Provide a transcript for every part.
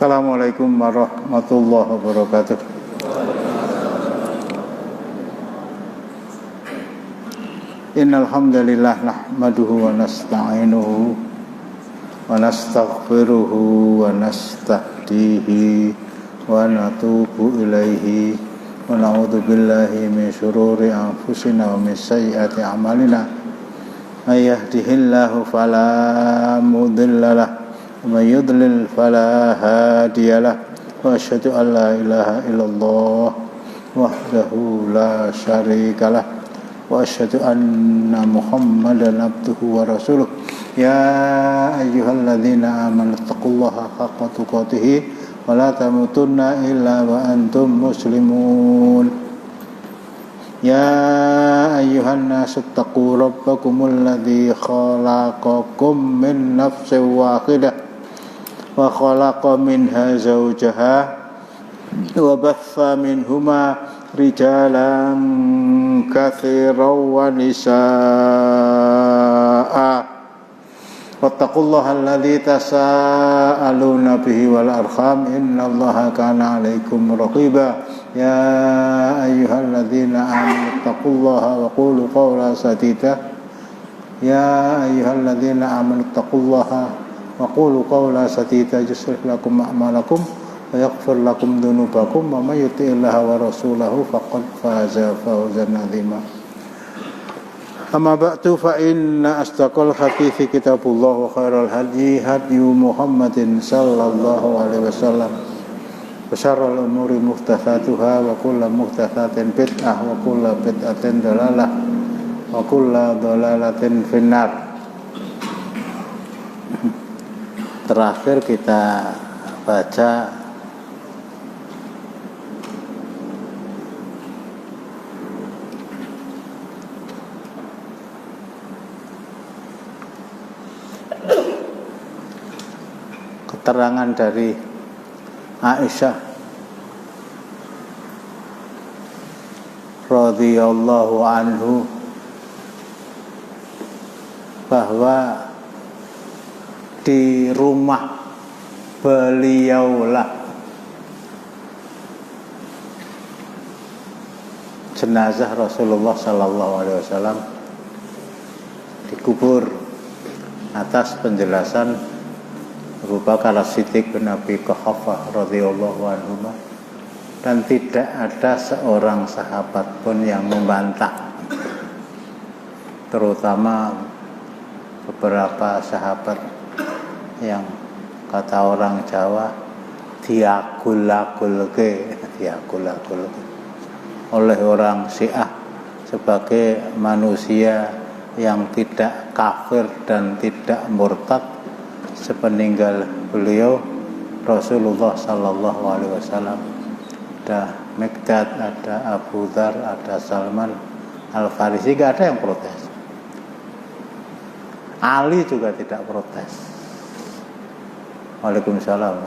Assalamualaikum warahmatullahi wabarakatuh. Innal hamdalillah nahmaduhu wa nasta'inuhu wa nastaghfiruhu wa nastahdihi wa natubu ilaihi wa na'udzu billahi min syururi anfusina wa min sayyiati a'malina. May yahdihillahu fala mudhillalah ومن يضلل فلا هادي له وأشهد أن لا إله إلا الله وحده لا شريك له وأشهد أن محمدا عبده ورسوله يا أيها الذين آمنوا اتقوا الله حق تقاته ولا تموتن إلا وأنتم مسلمون يا أيها الناس اتقوا ربكم الذي خلقكم من نفس واحدة وخلق منها زوجها وبث منهما رجالا كثيرا ونساء واتقوا الله الذي تساءلون به والأرحام إن الله كان عليكم رقيبا يا أيها الذين آمنوا اتقوا الله وقولوا قولا سديدا يا أيها الذين آمنوا اتقوا الله وقولوا قولا سديدا يصلح لكم أعمالكم ويغفر لكم ذنوبكم ومن يطع الله ورسوله فقد فاز فوزا عظيما أما بعد فإن أصدق الحديث كتاب الله وخير الهدي هدي محمد صلى الله عليه وسلم وشر الأمور محدثاتها وكل محدثة بدعة وكل بدعة ضلالة وكل ضلالة في النار. Terakhir kita baca keterangan dari Aisyah radhiyallahu anhu bahwa di rumah beliaulah jenazah Rasulullah sallallahu alaihi wasallam dikubur atas penjelasan Abu Bakar As-Siddiq bin Abi Quhafah radhiyallahu anhu, dan tidak ada seorang sahabat pun yang membantah, terutama beberapa sahabat yang kata orang Jawa diagul-agulke oleh orang Syiah sebagai manusia yang tidak kafir dan tidak murtad sepeninggal beliau Rasulullah sallallahu alaihi wasallam. Ada Miqdad, ada Abu Dzar, ada Salman Al-Farisi, gak ada yang protes. Ali juga tidak protes. Waalaikumsalam.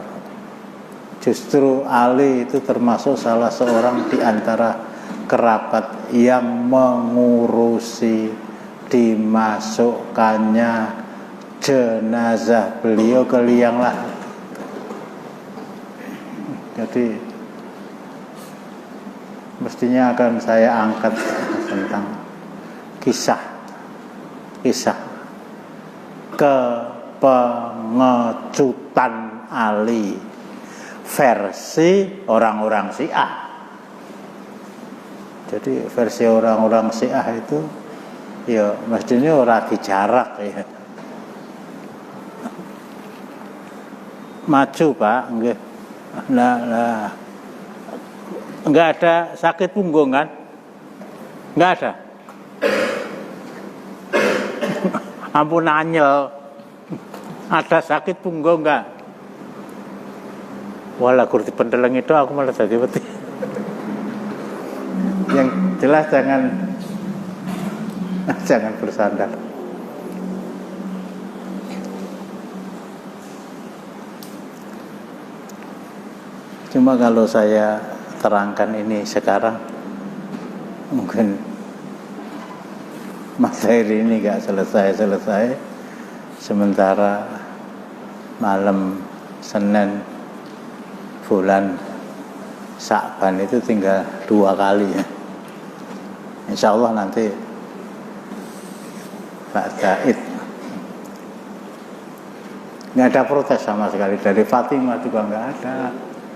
Justru Ali itu termasuk salah seorang di antara kerabat yang mengurusi dimasukkannya jenazah beliau ke liang lahat. Jadi mestinya akan saya angkat tentang kisah kepengecutan Ali versi orang-orang Syiah. Jadi versi orang-orang Syiah itu ya mestinya ora dijarak ya. Maju Pak, nggih. Nah. Enggak ada sakit punggung kan? Enggak ada. Ampun anyel. Ada sakit punggung enggak? Walah kurti pendeleng itu aku malah jadi wedi. Yang jelas jangan bersandar. Cuma kalau saya terangkan ini sekarang, mungkin materi ini gak selesai. Sementara malam Senin bulan Sya'ban itu tinggal 2 kali ya. Insya Allah nanti ba'da Id. Nggak ada protes sama sekali dari Fatimah juga nggak ada.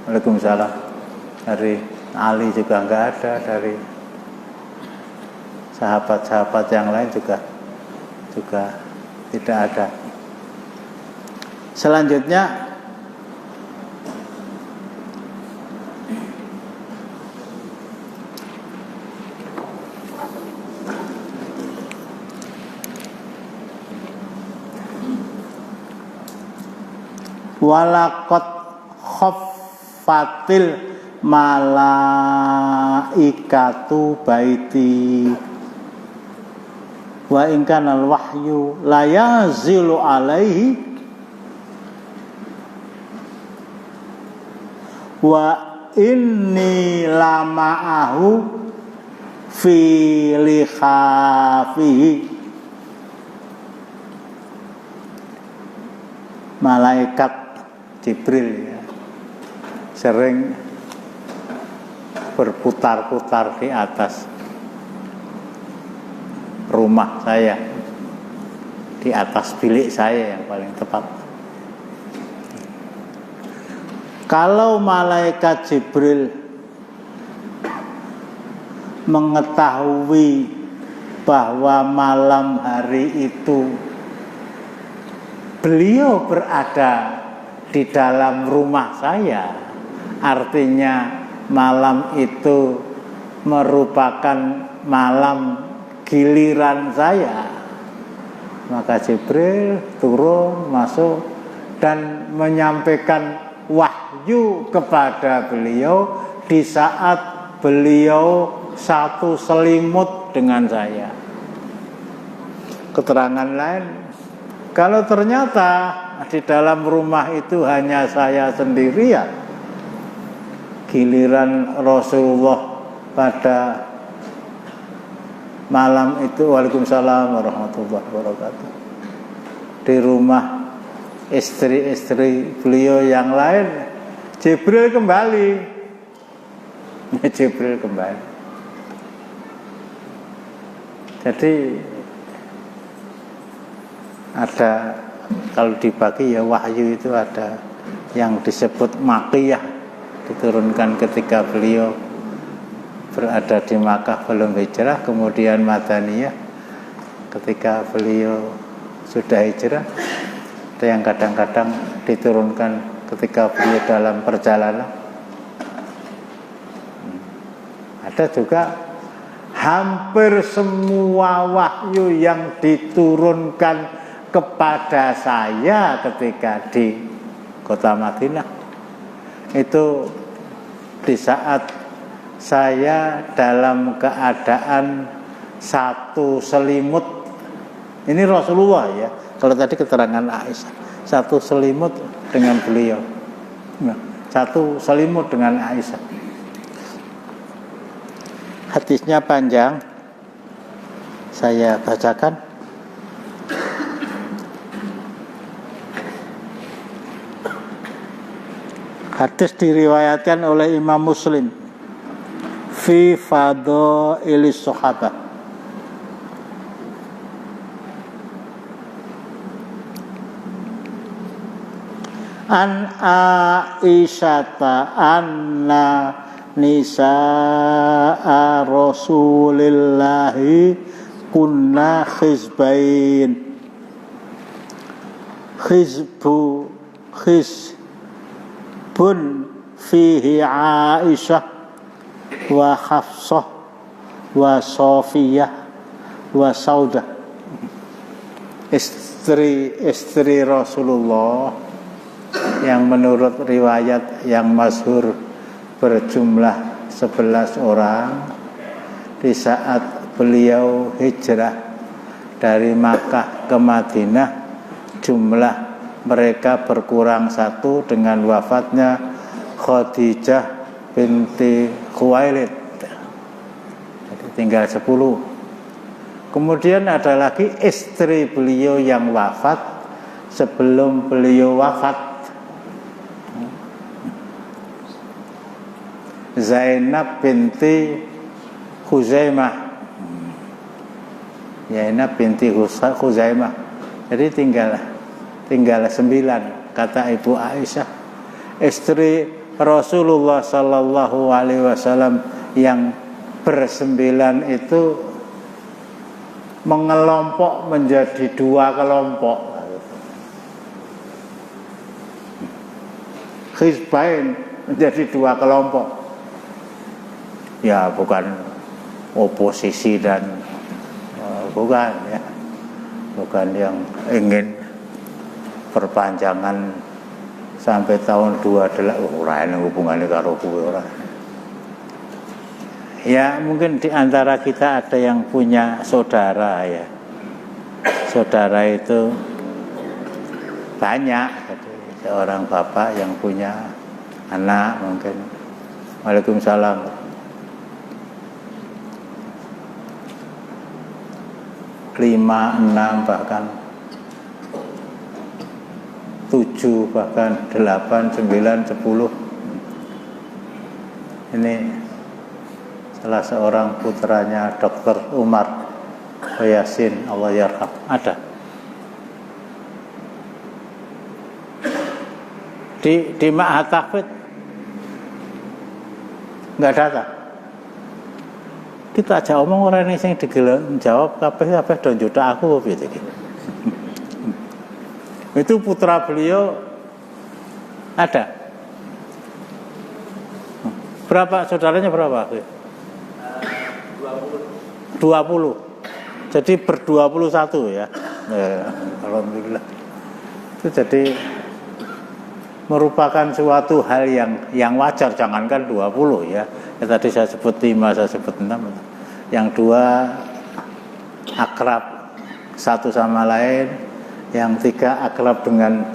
Waalaikumsalam. Dari Ali juga nggak ada, dari sahabat-sahabat yang lain juga tidak ada. Selanjutnya walaqad khaffatil malaikatu baiti wa in kana al-wahyu la yazilu alaihi wa inni lama'ahu fi likhafihi. Malaikat Jibril ya, sering berputar-putar di atas rumah saya, di atas bilik saya yang paling tepat. Kalau malaikat Jibril mengetahui bahwa malam hari itu beliau berada di dalam rumah saya, artinya malam itu merupakan malam giliran saya, maka Jibril turun masuk dan menyampaikan wahyu kepada beliau di saat beliau satu selimut dengan saya. Keterangan lain, kalau ternyata di dalam rumah itu hanya saya sendirian, giliran Rasulullah pada malam itu, waalaikumsalam warahmatullahi wabarakatuh, di rumah istri-istri beliau yang lain, Jibril kembali. Jibril kembali. Jadi ada, kalau dibagi ya wahyu itu ada yang disebut Makkiyah, diturunkan ketika beliau berada di Makkah belum hijrah, kemudian Madaniyah ketika beliau sudah hijrah, ada yang kadang-kadang diturunkan ketika beliau dalam perjalanan. Ada juga hampir semua wahyu yang diturunkan kepada saya ketika di kota Madinah itu di saat saya dalam keadaan satu selimut. Ini Rasulullah ya. Kalau tadi keterangan Aisyah, satu selimut dengan beliau. Nah, satu selimut dengan Aisyah. Hadisnya panjang, saya bacakan. Hadis diriwayatkan oleh Imam Muslim fi fadailis sahabah. An Aisyata anna nisaa Rasulillahi kunna khizbain. Khizbun fihi Aisyah wa Hafsah wa Sofiyah wa Saudah, istri Rasulullah yang menurut riwayat yang masyhur berjumlah 11 orang. Di saat beliau hijrah dari Makkah ke Madinah, jumlah mereka berkurang 1 dengan wafatnya Khadijah binti Khuwailid. Jadi tinggal 10. Kemudian ada lagi istri beliau yang wafat sebelum beliau wafat. Zainab binti Khuzaimah. Zainab binti Khuzaimah. Jadi tinggal 9, kata Ibu Aisyah, istri Rasulullah sallallahu alaihi wasallam yang bersembilan itu mengelompok menjadi 2 kelompok. Hizbain, menjadi 2 kelompok. Ya, bukan oposisi dan bukan ya. Bukan yang ingin perpanjangan sampai tahun 28. Ora ana hubungane karo kuwi ora. Ya, mungkin di antara kita ada yang punya saudara ya. Saudara itu banyak, jadi seorang bapak yang punya anak mungkin. Waalaikumsalam. 5, 6 bahkan 7 bahkan 8, 9, 10. Ini salah seorang putranya Dr. Umar Yasin, Allah yarham. Ada di Ma'had Tahfidz nggak data. Kita aja omong orang ini sing digelem jawab kabeh do juta aku piye iki. Itu putra beliau ada. Berapa saudaranya berapa? 20. Jadi ber-21 ya. Alhamdulillah. Itu jadi merupakan suatu hal yang wajar, jangankan 20 ya. Tadi saya sebut 5, saya sebut 6. Yang 2 akrab satu sama lain, yang 3 akrab dengan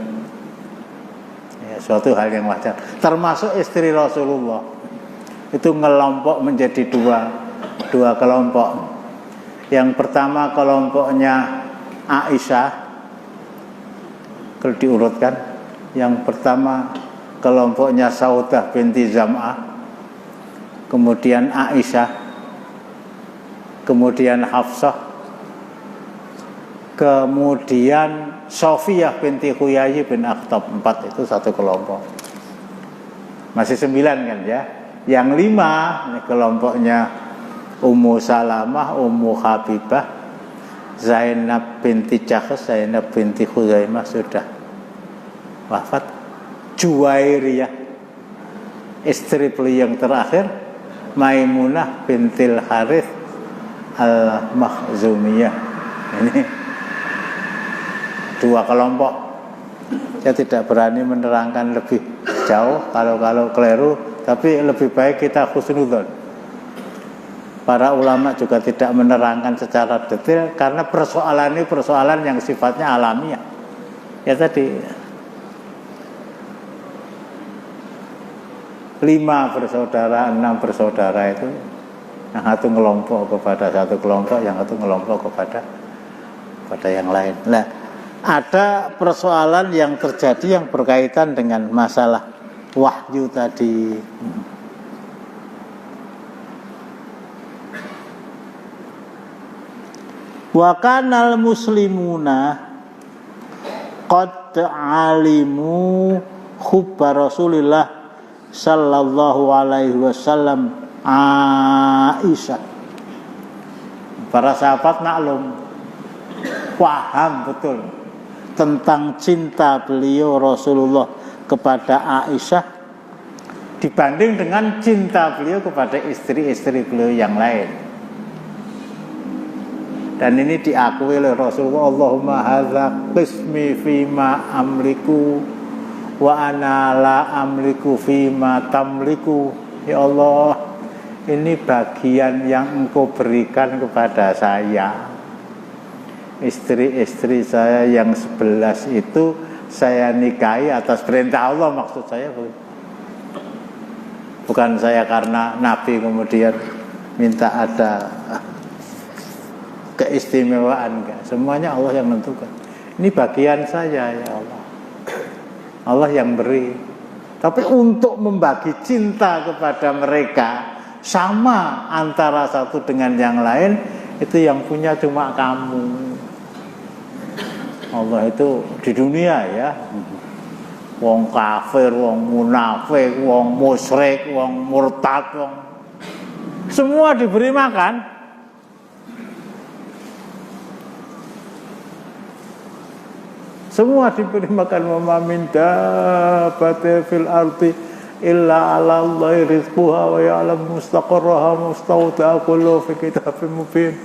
ya, suatu hal yang wajar. Termasuk istri Rasulullah itu ngelompok menjadi 2 kelompok. Yang pertama kelompoknya Aisyah, kalau diurutkan, yang pertama kelompoknya Saudah binti Zam'ah, kemudian Aisyah, kemudian Hafsah, kemudian Sofiyah binti Huyai bin Akhtab. 4 itu satu kelompok. Masih 9 kan ya. Yang 5 ini kelompoknya Ummu Salamah, Ummu Habibah, Zainab binti Jahsh, Zainab binti Khuzaimah sudah wafat. Juwairiyah, istri beliau yang terakhir, Maimunah bintil Harith Al-Makhzumiyah. Ini 2 kelompok. Saya tidak berani menerangkan lebih jauh kalau keliru, tapi lebih baik kita husnudzon. Para ulama juga tidak menerangkan secara detail karena persoalan ini persoalan yang sifatnya alamiah. Ya tadi 5 bersaudara, 6 bersaudara itu, yang satu ngelompok kepada satu kelompok, yang satu ngelompok kepada yang lain. Nah, ada persoalan yang terjadi yang berkaitan dengan masalah wahyu tadi. Wa kanal muslimuna qad alimu hubba Rasulillah sallallahu alaihi wasallam Aisyah. Para sahabat maklum, paham betul tentang cinta beliau Rasulullah kepada Aisyah dibanding dengan cinta beliau kepada istri-istri beliau yang lain. Dan ini diakui oleh Rasulullah, Allahumma hadza qismi fima amliku wa ana la amliku fima tamliku. Ya Allah, ini bagian yang Engkau berikan kepada saya. Istri-istri saya yang 11 itu saya nikahi atas perintah Allah, maksud saya. Bukan saya karena Nabi kemudian minta ada keistimewaan, enggak. Semuanya Allah yang menentukan. Ini bagian saya, ya Allah. Allah yang beri. Tapi untuk membagi cinta kepada mereka sama antara satu dengan yang lain, itu yang punya cuma kamu. Allah itu di dunia ya, wong kafir, wong munafik, wong musyrik, wong murtad, wong semua diberi makan. Semua diberi makan. Wa min dabbatin fil ardi illa 'ala Allahi rizquha wa ya'lamu mustaqarraha mustawda'aha kullu fi kitabim mubin.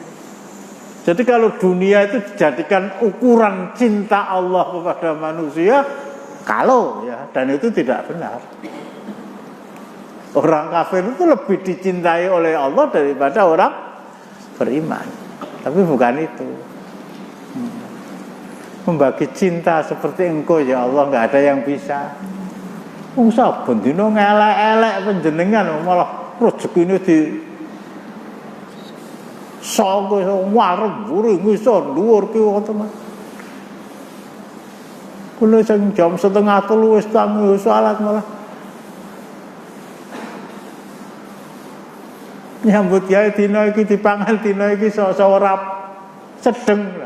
Jadi kalau dunia itu dijadikan ukuran cinta Allah kepada manusia, kalau ya, dan itu tidak benar. Orang kafir itu lebih dicintai oleh Allah daripada orang beriman. Tapi bukan itu. Membagi cinta seperti engkau ya Allah, nggak ada yang bisa. Wong saben dina ngelek-elek panjenengan malah rezekine di sanggo warem mburi ngisor dhuwur ki wonten. Kulo sing jam 2:30 wis tangi salat malah nyambut yae dina iki dipangan dina iki sok-sok ora sedeng.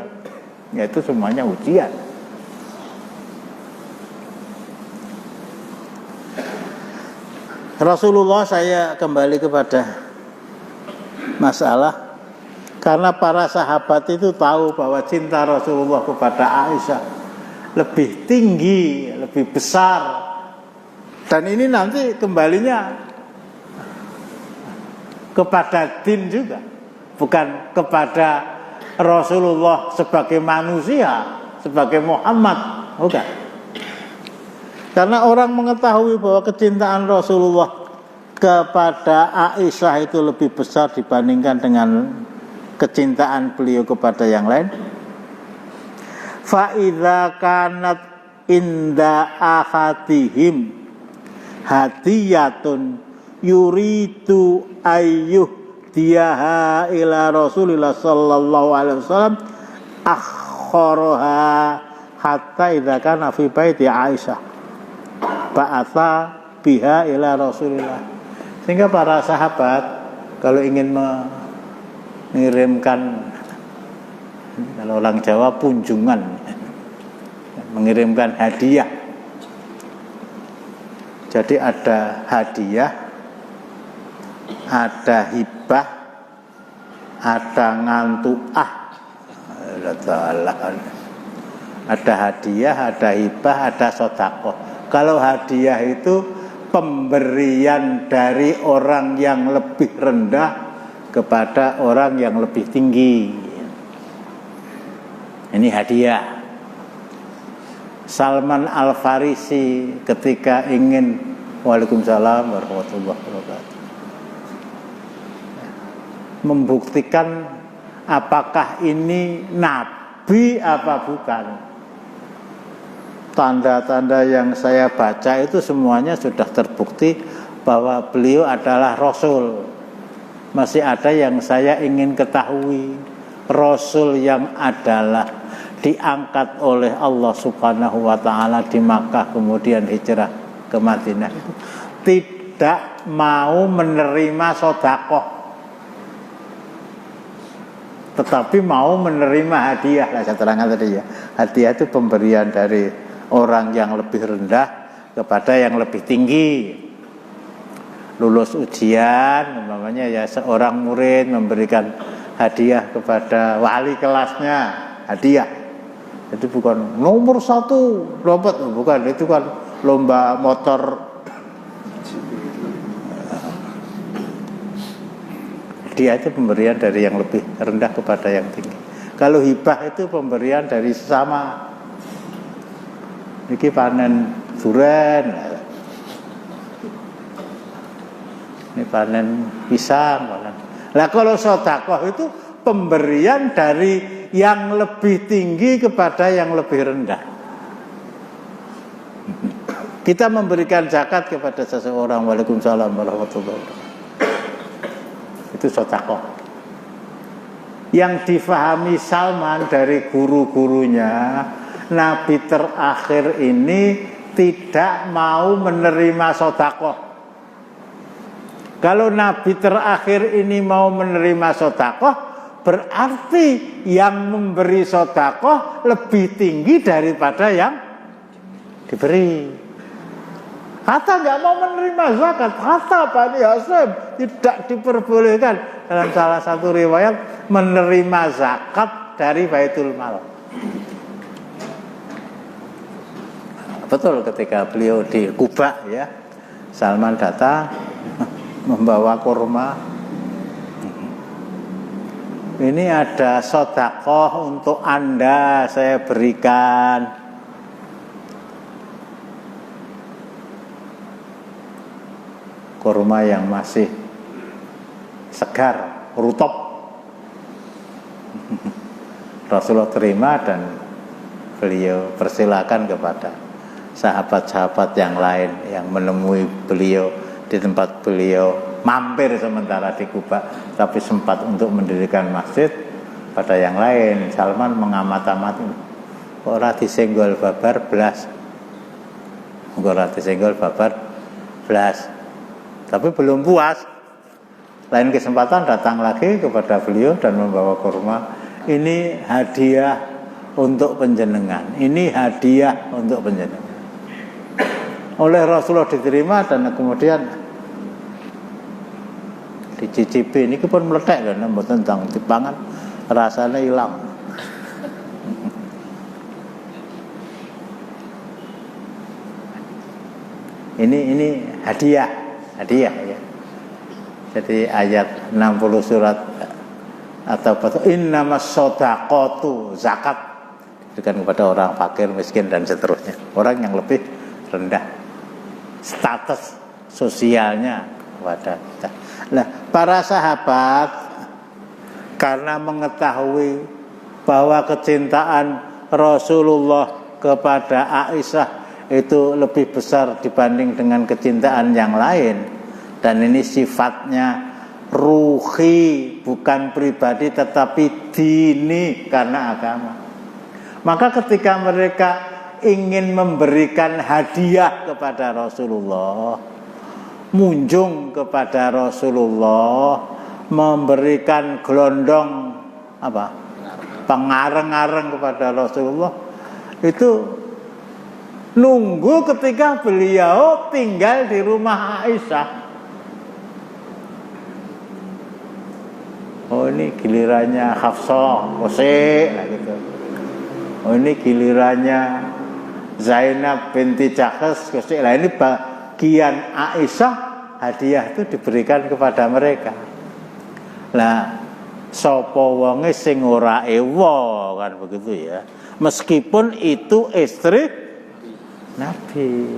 Ya itu semuanya ujian. Rasulullah, saya kembali kepada masalah, karena para sahabat itu tahu bahwa cinta Rasulullah kepada Aisyah lebih tinggi, lebih besar. Dan ini nanti kembalinya kepada din juga, bukan kepada Rasulullah sebagai manusia, sebagai Muhammad, bukan. Karena orang mengetahui bahwa kecintaan Rasulullah kepada Aisyah itu lebih besar dibandingkan dengan kecintaan beliau kepada yang lain. Fa idza kanat inda ahadihim hadiyatun yuridu ayyuh diaha ila Rasulillah sallallahu alaihi wasallam akharaha hatta idza kana fi baiti Aisyah ba'atha biha ila Rasulillah. Sehingga para sahabat kalau ingin mengirimkan, kalau orang Jawa punjungan, mengirimkan hadiah. Jadi ada hadiah, ada hibah, ada ngantuah, ada hadiah, ada hibah, ada sedekah. Kalau hadiah itu pemberian dari orang yang lebih rendah kepada orang yang lebih tinggi. Ini hadiah. Salman Al-Farisi ketika ingin, Waalaikumsalam warahmatullahi wabarakatuh, membuktikan apakah ini nabi apa bukan. Tanda-tanda yang saya baca itu semuanya sudah terbukti bahwa beliau adalah Rasul. Masih ada yang saya ingin ketahui. Rasul yang adalah diangkat oleh Allah Subhanahu wa ta'ala di Makkah, kemudian hijrah ke Madinah, itu tidak mau menerima sedekah, tetapi mau menerima hadiah. Lah saya terangkan tadi ya, hadiah itu pemberian dari orang yang lebih rendah kepada yang lebih tinggi. Lulus ujian, namanya ya seorang murid memberikan hadiah kepada wali kelasnya, hadiah. Jadi bukan nomor 1 dapat, bukan, itu kan lomba motor. Hadiah itu pemberian dari yang lebih rendah kepada yang tinggi. Kalau hibah itu pemberian dari sesama. Niki panen duren, ini panen pisang. Lah kalau sedekah itu pemberian dari yang lebih tinggi kepada yang lebih rendah. Kita memberikan zakat kepada seseorang, Waalaikumsalam warahmatullahi wabarakatuh, itu sedekah. Yang difahami Salman dari guru-gurunya, Nabi terakhir ini tidak mau menerima sedekah. Kalau Nabi terakhir ini mau menerima sedekah, berarti yang memberi sedekah lebih tinggi daripada yang diberi. Hatta nggak mau menerima zakat, Hatta Bani Hasyim tidak diperbolehkan dalam salah satu riwayat menerima zakat dari Baitul Mal. Betul, ketika beliau di Kuba ya, Salman datang membawa kurma. Ini ada sedekah untuk Anda, saya berikan. Kurma yang masih segar, rutop. Rasulullah terima dan beliau persilakan kepada sahabat-sahabat yang lain yang menemui beliau di tempat beliau mampir sementara di Kuba, tapi sempat untuk mendirikan masjid. Pada yang lain, Salman mengamat-amati, ora disenggol babar blas, ora disenggol babar blas. Tapi belum puas, lain kesempatan datang lagi kepada beliau dan membawa kurma. Ini hadiah untuk panjenengan, ini hadiah untuk panjenengan. Oleh Rasulullah diterima dan kemudian dicicipi. Ini pun meletek kan, mboten tentang dipangan rasanya hilang. Ini hadiah ya. Jadi ayat 60 surat atau innamas shadaqatu, zakat diberikan kepada orang fakir, miskin dan seterusnya, orang yang lebih rendah status sosialnya kepada kita. Nah, para sahabat karena mengetahui bahwa kecintaan Rasulullah kepada Aisyah itu lebih besar dibanding dengan kecintaan yang lain, dan ini sifatnya ruhi, bukan pribadi tetapi dini, karena agama. Maka ketika mereka ingin memberikan hadiah kepada Rasulullah, munjung kepada Rasulullah, memberikan gelondong pengareng-areng kepada Rasulullah, itu nunggu ketika beliau tinggal di rumah Aisyah. Oh, ini gilirannya Hafsah, Qusay lah gitu. Oh, ini gilirannya Zainab binti Jahsh, Qusay lah. Ini bagian Aisyah, hadiah itu diberikan kepada mereka. Lah, sapa wonge sing ora ewa kan begitu ya. Meskipun itu istri Nabi,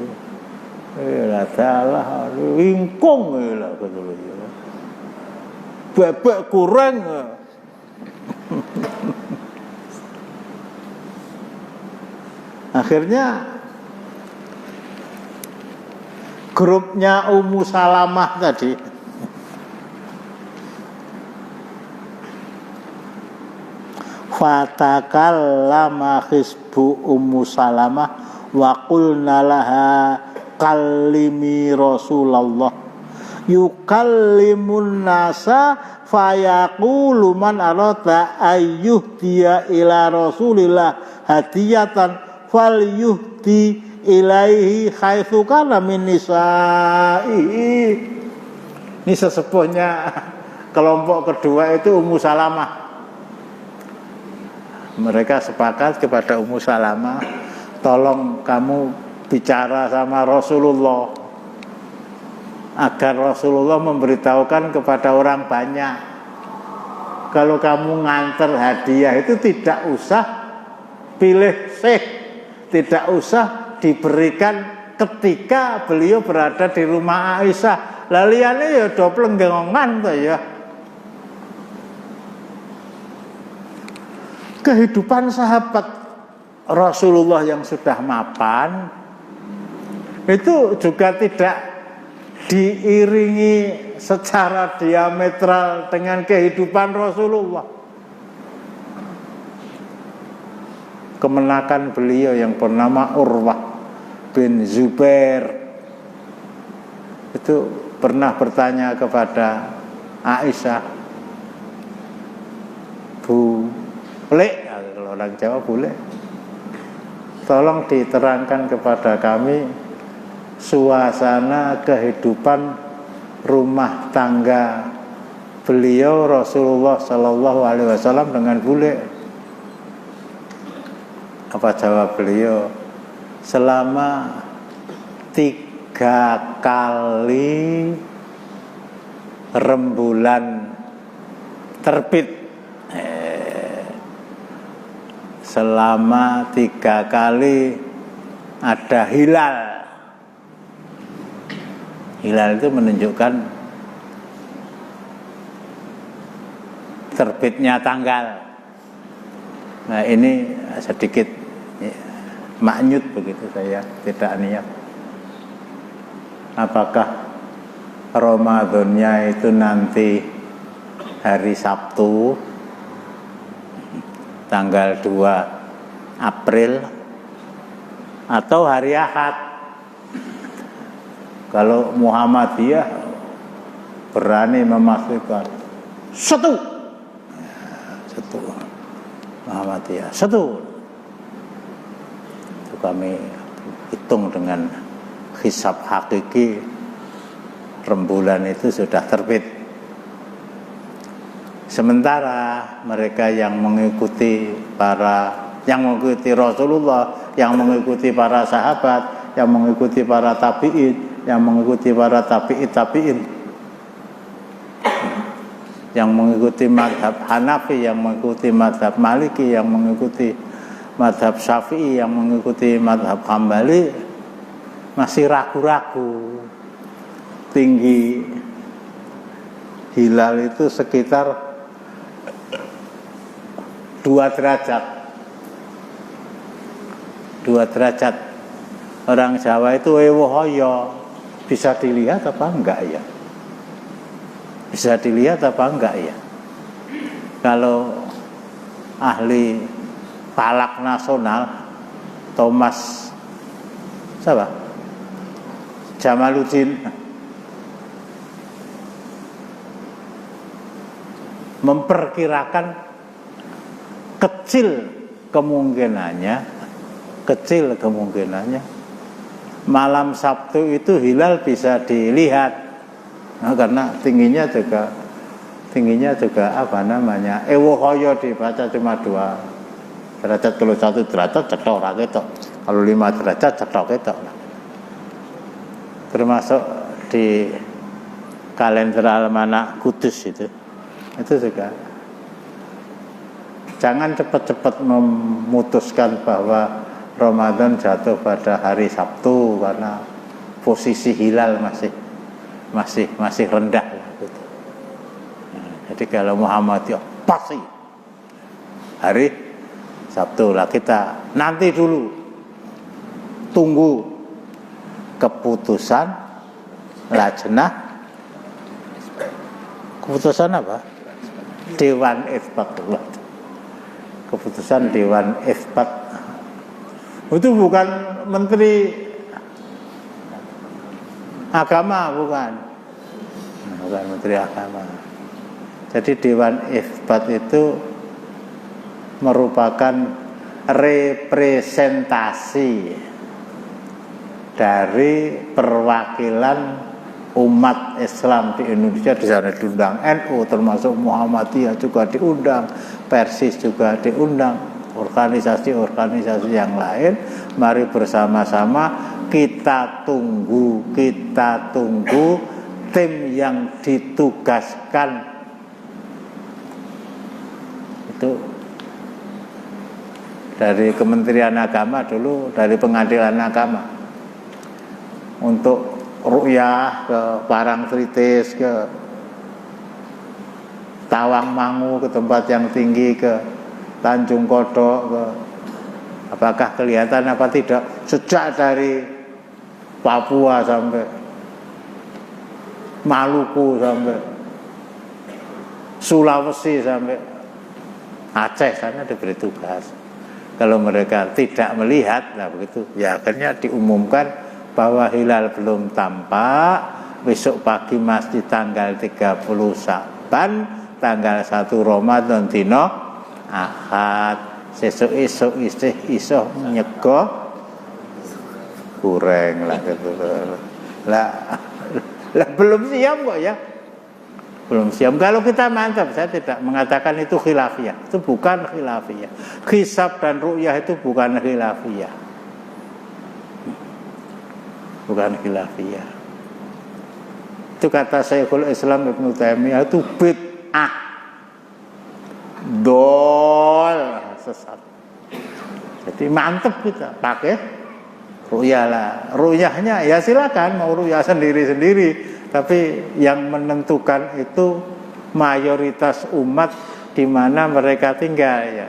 lah salah, wingkung lah gitu loh, bebek kurang. Akhirnya grupnya Ummu Salamah tadi fatakallama hisbu Ummu Salamah wa qulna laha kallimi Rasulullah yukallimun nasa fayaqulu man arada ayyuhdiya ila Rasulillah hadiyatan falyuhdi ilaihi haitsu kana min nisaihi. Ini sesepuhnya kelompok kedua itu Ummu Salamah. Mereka sepakat kepada Ummu Salamah, tolong kamu bicara sama Rasulullah agar Rasulullah memberitahukan kepada orang banyak, kalau kamu nganter hadiah itu tidak usah pilih sih, tidak usah diberikan ketika beliau berada di rumah Aisyah. Laliane ya do plenggengongan to ya. Kehidupan sahabat Rasulullah yang sudah mapan itu juga tidak diiringi secara diametral dengan kehidupan Rasulullah. Kemenakan beliau yang bernama Urwah bin Zubair itu pernah bertanya kepada Aisyah, Bule, kalau orang Jawa Bule, tolong diterangkan kepada kami suasana kehidupan rumah tangga beliau Rasulullah Shallallahu Alaihi Wasallam dengan bule. Apa jawab beliau? Selama 3 kali rembulan terbit, selama 3 kali ada hilal. Hilal itu menunjukkan terbitnya tanggal. Nah ini sedikit maknyut begitu, saya tidak niat. Apakah Ramadannya itu nanti hari Sabtu tanggal 2 April atau hari Ahad? Kalau Muhammadiyah berani memastikan satu Muhammadiyah satu, itu kami hitung dengan hisab hakiki, rembulan itu sudah terbit. Sementara mereka yang mengikuti Rasulullah, yang mengikuti para sahabat, yang mengikuti para tabi'in, yang mengikuti para tabi'in, yang mengikuti madhab Hanafi, yang mengikuti madhab Maliki, yang mengikuti madhab Syafi'i, yang mengikuti madhab Hambali, masih ragu-ragu. Tinggi hilal itu sekitar 2 derajat. 2 derajat. Orang Jawa itu ewohoyo, bisa dilihat apa enggak ya? Bisa dilihat apa enggak ya? Kalau ahli falak nasional Thomas siapa? Jamaluddin memperkirakan kecil kemungkinannya malam Sabtu itu hilal bisa dilihat. Nah, karena tingginya juga apa namanya, ewohoyo dibaca cuma 2 derajat. Kalau 1 derajat cetok ra ketok, kalau 5 derajat cetok ketok. Termasuk di kalender almanak Kudus itu juga. Jangan cepat-cepat memutuskan bahwa Ramadan jatuh pada hari Sabtu karena posisi hilal masih rendah gitu. Jadi kalau Muhammadiyah pasti hari Sabtu lah. Kita nanti dulu tunggu keputusan lajnah, keputusan apa? Dewan Isbat. Keputusan Dewan Isbat itu bukan menteri agama, bukan menteri agama. Jadi Dewan Isbat itu merupakan representasi dari perwakilan umat Islam di Indonesia. Di sana diundang NU, termasuk Muhammadiyah juga diundang, Persis juga diundang, organisasi-organisasi yang lain. Mari bersama-sama kita tunggu tim yang ditugaskan itu dari Kementerian Agama dulu, dari Pengadilan Agama, untuk ru'yah ke Parangtritis, ke Tawangmangu, ke tempat yang tinggi, ke Tanjung Kodok, ke apakah kelihatan apa tidak, sejak dari Papua sampai Maluku, sampai Sulawesi, sampai Aceh sana diberi tugas. Kalau mereka tidak melihat, nah begitu. Ya akhirnya diumumkan bahwa hilal belum tampak, besok pagi masih tanggal 30 Sa'ban, tanggal 1 Ramadan dino Ahad. Sesuk-esuk isih nyego goreng lah gitu. Lah belum siap kok ya. Belum siap. Kalau kita mantap, saya tidak mengatakan itu khilafiyah. Itu bukan khilafiyah. Hisab dan ru'yah itu bukan khilafiyah. Bukan khilafiyah. Itu kata Syekhul Islam Ibnu Taimiyah itu bid'ah. Dol, sesat. Jadi mantap kita pakai ru'yah lah. Ru'yahnya ya silakan mau ru'yah sendiri-sendiri. Tapi yang menentukan itu mayoritas umat di mana mereka tinggal ya.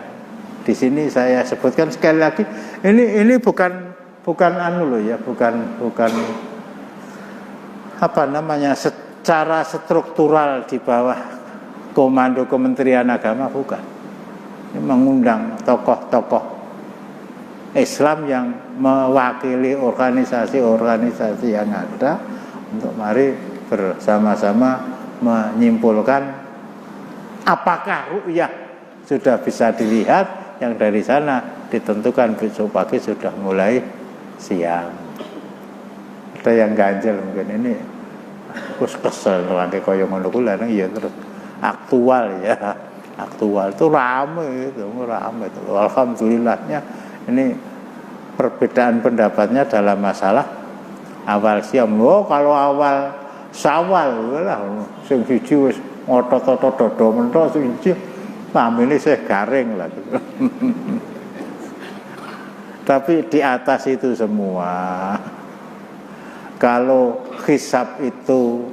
Di sini saya sebutkan sekali lagi, ini bukan anu loh ya, bukan apa namanya secara struktural di bawah komando Kementerian Agama, bukan. Ini mengundang tokoh-tokoh Islam yang mewakili organisasi-organisasi yang ada untuk mari bersama-sama menyimpulkan apakah ru'yah sudah bisa dilihat, yang dari sana ditentukan besok pagi sudah mulai siang. Ada yang ganjel mungkin ini aku kesel lagi koyo ngono kuwi lan iya terus aktual ya. Aktual itu ramai itu. Alhamdulillahnya ini perbedaan pendapatnya dalam masalah awal siam. Oh, kalau awal Syawal lah sing siji wis otot-otot dodo mentok, sing siji pamine sih garing lah gitu. Tapi di atas itu semua, kalau hisab itu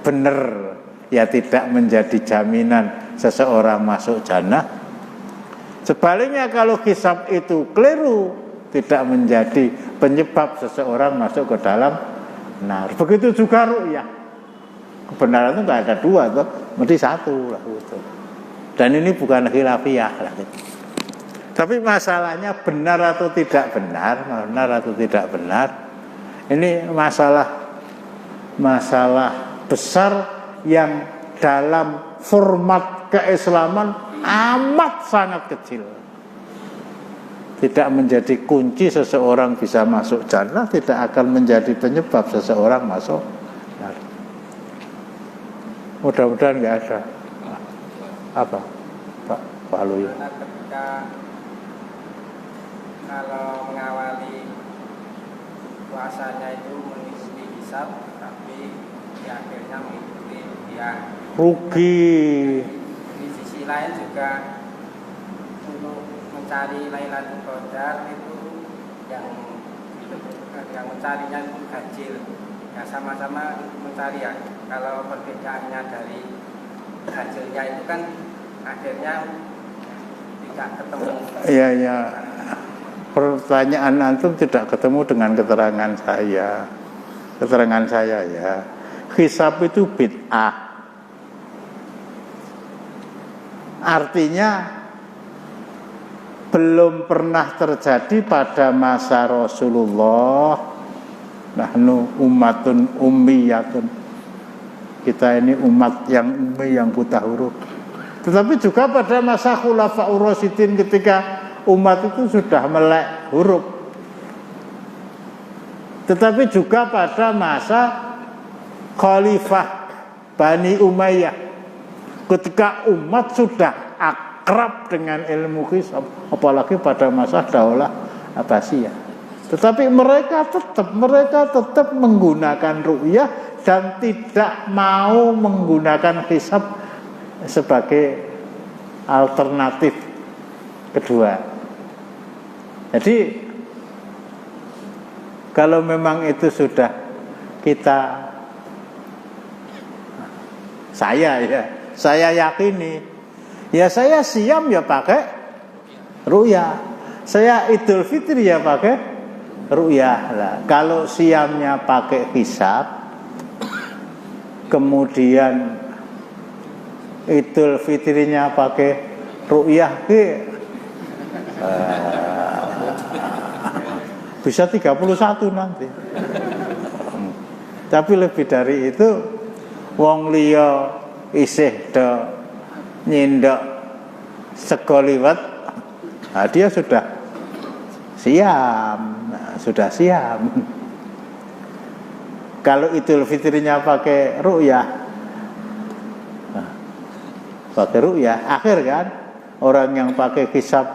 benar ya tidak menjadi jaminan seseorang masuk jannah. Sebaliknya kalau hisab itu keliru, tidak menjadi penyebab seseorang masuk ke dalam nar. Begitu juga ru'yah. Kebenaran itu nggak ada dua tuh, mesti satu lah gitu. Dan ini bukan khilafiyah lah gitu. Tapi masalahnya benar atau tidak benar, ini masalah besar yang dalam format keislaman amat sangat kecil. Tidak menjadi kunci seseorang bisa masuk jannah, tidak akan menjadi penyebab seseorang masuk jannah. Mudah-mudahan nggak ada. Apa, Pak Luy? Ketika kalau mengawali puasanya itu mengikuti hisab, tapi di akhirnya mengikuti dia rugi. Di sisi lain juga untuk mencari Lailatul Qadar itu yang mencarinya itu ganjil ya, sama-sama mencari ya. Kalau perbedaannya dari ganjilnya itu kan akhirnya tidak ketemu. Iya. Pertanyaan antum tidak ketemu dengan keterangan saya ya. Hisab itu bid'ah. Artinya belum pernah terjadi pada masa Rasulullah. Nahnu ummatun ummiyatun. Kita ini umat yang ummi, yang buta huruf. Tetapi juga pada masa Khulafaur Rasyidin ketika umat itu sudah melek huruf. Tetapi juga pada masa Khalifah Bani Umayyah ketika umat sudah akrab dengan ilmu hisab, apalagi pada masa Daulah Abbasiyah. Tetapi mereka tetap menggunakan ru'yah dan tidak mau menggunakan hisab sebagai alternatif kedua. Jadi kalau memang itu sudah saya yakini, ya saya siam ya pakai ru'yah, saya Idul Fitri ya pakai ru'yah lah. Kalau siamnya pakai hisab, kemudian Idul Fitrinya pakai ru'yah, bisa 31 nanti. Tapi lebih dari itu, wong liya isih do nyindok sego liwet, nah dia sudah siam. Sudah siap. Kalau Idul Fitrinya pakai ru'yah, akhir kan orang yang pakai hisab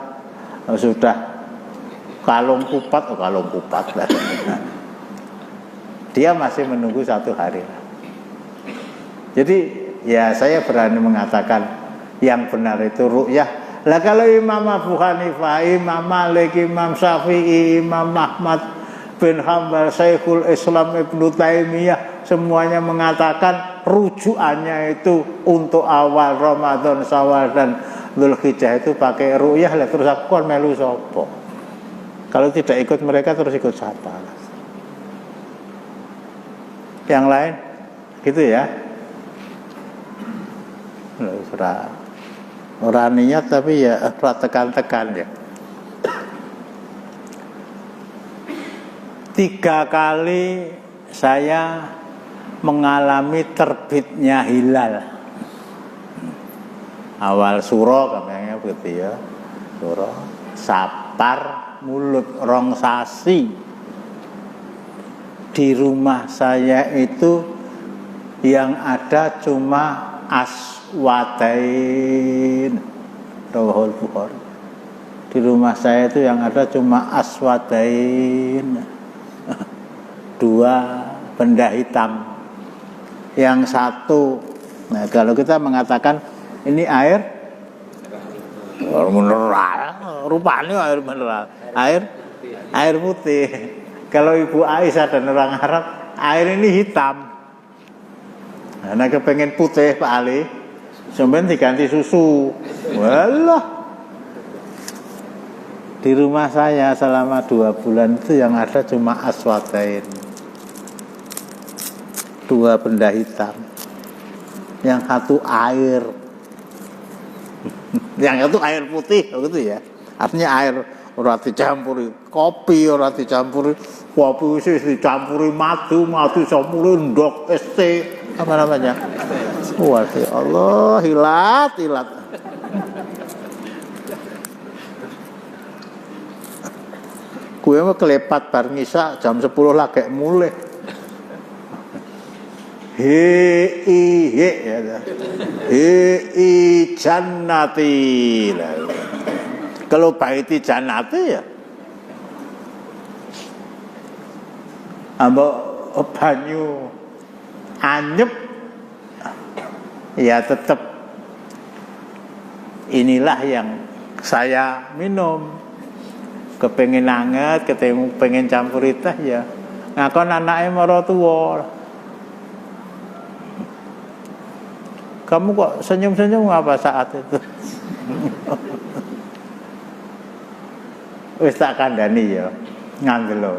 sudah kalung kupat lah. Dia masih menunggu 1 hari. Jadi ya saya berani mengatakan yang benar itu ru'yah. Lah kalau Imam Abu Hanifah, Imam Malik, Imam Syafi'i, Imam Ahmad bin Hanbal, Syekhul Islam Ibnu Taimiyah semuanya mengatakan rujukannya itu untuk awal Ramadan, Syawal dan Dzulhijjah itu pakai ru'yah, lah terus aku kan melu sapa? Kalau tidak ikut mereka terus ikut siapa? Yang lain gitu ya. Orang niat tapi ya tekan-tekan ya. 3 kali saya mengalami terbitnya hilal. Awal suro katanya begitu ya. Suro, Sapar, Mulut, rong sasi. Di rumah saya itu yang ada cuma aswadain, rawahul Bukhari. Di rumah saya itu yang ada cuma aswadain, 2 benda hitam. Yang satu, nah kalau kita mengatakan ini air mineral, rupanya air mineral, air putih. Kalau Ibu Aisyah dan orang Arab, air ini hitam. Nah, kepengen putih Pak Ali, sampeyan diganti susu. Walah. Di rumah saya selama 2 bulan itu yang ada cuma aswadain, 2 benda hitam. Yang satu air, yang satu air putih, gitu ya. Artinya air ora dicampuri kopi, ora dicampuri kopi, wis dicampuri madu campuri ndok ST, apa namanya? Wah, Allah, hilat. Gue mah kelepat bar ngisa jam 10 lagi mulai. Hi jannati. Kalau baiti jannati ya ambok banyu anyep ya tetap inilah yang saya minum. Kepengen anget, pengen campur teh ya ngakon anake mara tuwa. Kamu kok senyum-senyum apa saat itu? Wis tak kandhani ya, ngandelo.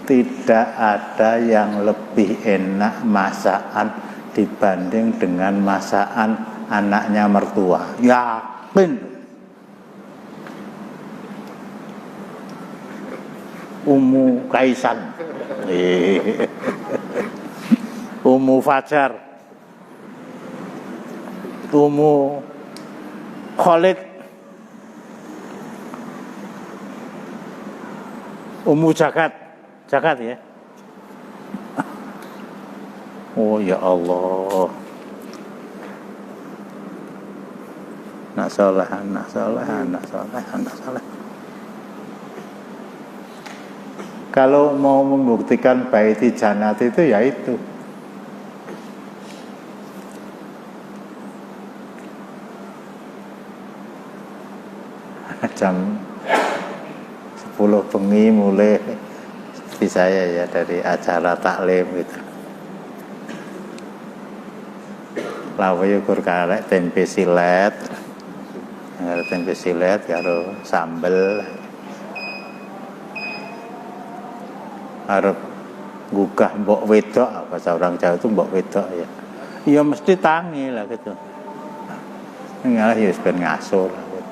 Tidak ada yang lebih enak masakan dibanding dengan masakan anaknya mertua. Yakin. Ummu Kaisan, Ummu Fajar, Ummu Khalid, Ummu Jagat ya. Oh ya Allah, nak saleh. Kalau mau membuktikan baiti jannat itu ya itu. Jam 10 bengi mulai seperti saya ya dari acara taklim gitu. Lawe ukur karek tempe silet karo sambel. Arep gugah mbok wedok, bahasa orang Jawa itu mbok wedok ya. Ya mesti tangi lah gitu. Ngalah ya ben ngaso lah. Gitu.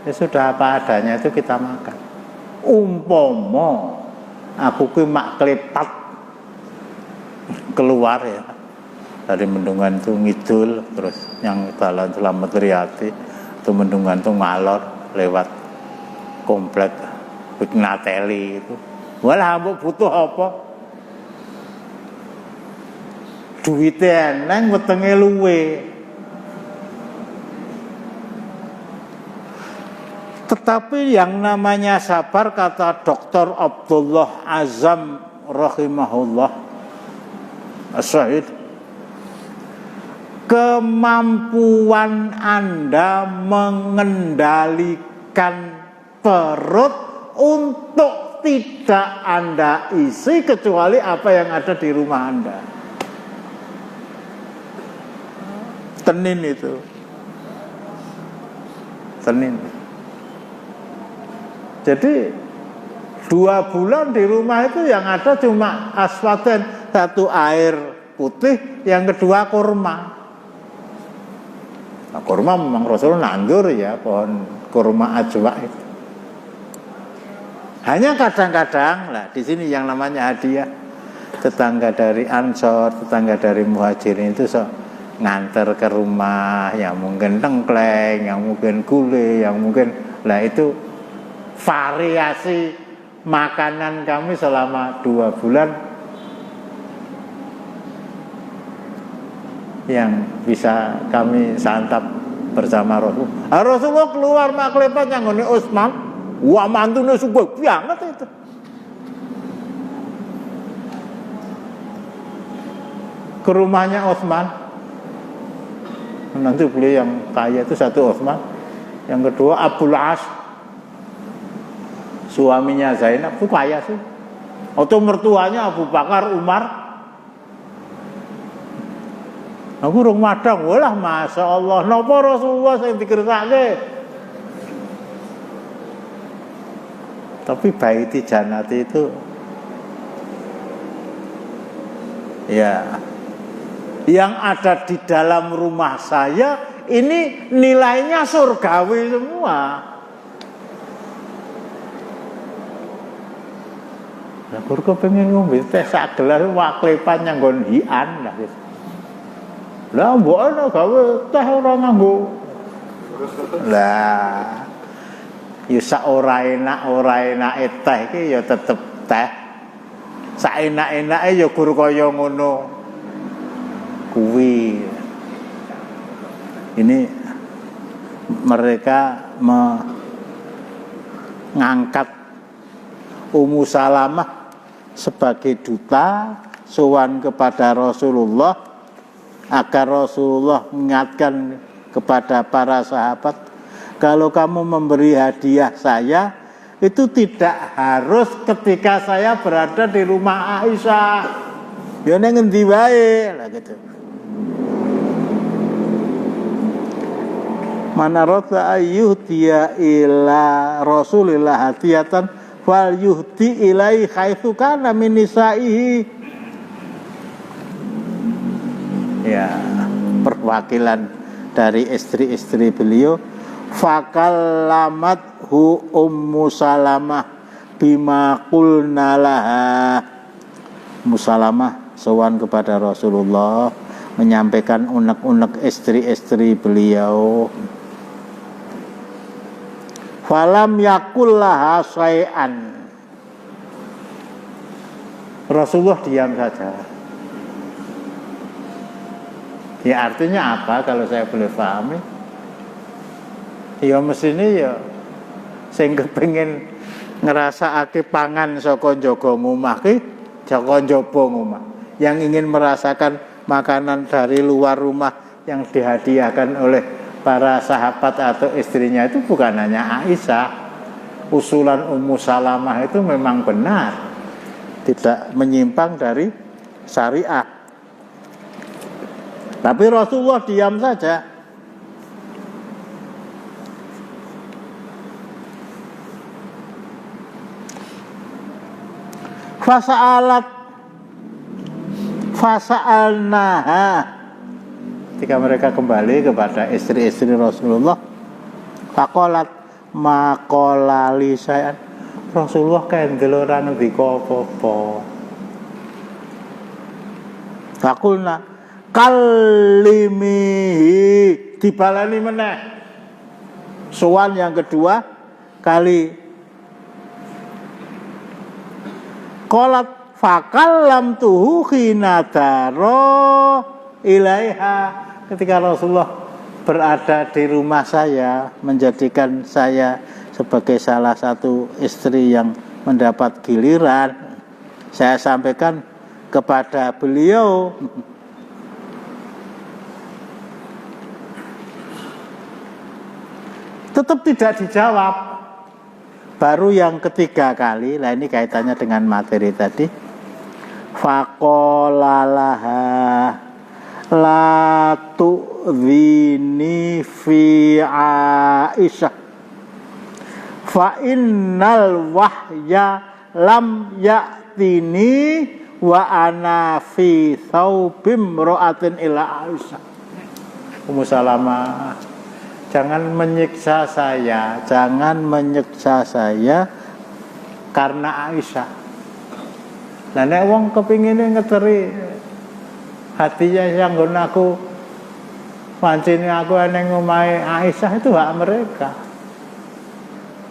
Ya sudah apa adanya itu kita makan. umpama aku kuwi mak klepat keluar ya dari Mendungan tuh ngidul terus yang dalan Slamet Riyadi itu Mendungan tuh ngalor lewat komplek Nateli itu. Walah mbok butuh apa? Duwite eneng wetenge luwe. Tetapi yang namanya sabar, kata Dr. Abdullah Azam rahimahullah as-Syahid, kemampuan Anda mengendalikan perut untuk tidak Anda isi kecuali apa yang ada di rumah Anda. Tenin itu. Tenin. Jadi 2 bulan di rumah itu yang ada cuma aswaten, 1 air putih, yang kedua kurma. Nah, kurma memang Rasulullah nandur ya, pohon kurma ajwa itu. Hanya kadang-kadang lah di sini yang namanya hadiah, tetangga dari Ansor, tetangga dari Muhajirin itu nganter ke rumah, yang mungkin tengkleng, yang mungkin gulai, yang mungkin lah itu variasi makanan kami selama 2 bulan yang bisa kami santap bersama Rasulullah. Rasulullah keluar mak klepat yang ngene Utsman, wah mantune sugih banget itu. Ke rumahnya Utsman. Nanti beliau yang kaya itu satu Utsman, yang kedua Abdul As, suaminya Zainab itu kaya sih. Atau mertuanya Abu Bakar, Umar. Aku rung madang, walah Masya Allah, napa Rasulullah sing dikersake. Tapi baiti janati itu ya, yang ada di dalam rumah saya ini nilainya surgawi semua. Lah kok pengen ngombe teh sak gelas waklepan nyanggon hian lah gitu. Lah mbok ana gawe teh ora nganggo. Lah ya sak ora enake teh iki ya tetep teh. Sak enak-enake ya gur kaya ngono kuwi. Ini mereka mengangkat Ummu Salamah sebagai duta sowan kepada Rasulullah agar Rasulullah mengingatkan kepada para sahabat, kalau kamu memberi hadiah saya itu tidak harus ketika saya berada di rumah Aisyah, ya nang ngendi wae lah gitu. Mana rata ayyuhtiya ila Rasulillah hadiyatan fal yuhti ilai haitsu kana min nisaihi. Ya, perwakilan dari istri-istri beliau. Fakallamat hu Ummu Salamah bima qulna laha. Ummu Salamah sowan kepada Rasulullah menyampaikan unek-unek istri-istri beliau. Falam yakul laha syai'an. Rasulullah diam saja. Ya artinya apa kalau saya boleh pahami? Ya mestine ya sing kepengin ngrasakake pangan saka njaga ngomah ki saka njaba ngomah. Yang ingin merasakan makanan dari luar rumah yang dihadiahkan oleh para sahabat atau istrinya itu bukan hanya Aisyah. Usulan Ummu Salamah itu memang benar, tidak menyimpang dari syariah. Tapi Rasulullah diam saja. Fasa'alnaha. Ketika mereka kembali kepada istri-istri Rasulullah, faqalat maqala li syai'an. Rasulullah kendel ora ngendika apa-apa. Fakulna kalimihi, dibalani meneh. Sowan yang kedua kali. Qalat fakallam tuhu khinadaro ilaiha, ketika Rasulullah berada di rumah saya, menjadikan saya sebagai salah satu istri yang mendapat giliran, saya sampaikan kepada beliau. Tetap tidak dijawab. Baru yang ketiga kali, lah ini kaitannya dengan materi tadi. Faqolalaha la tu'dhini fi Aisyah fa innal wahya lam ya'tini wa ana fi thawbim ra'atin ila Aisyah. Ummu Salamah, jangan menyiksa saya, jangan menyiksa saya karena Aisyah. Nah nek wong kepingine ngeteri hatinya yang nggon aku, pancene aku neng omahe Aisyah, itu hak mereka.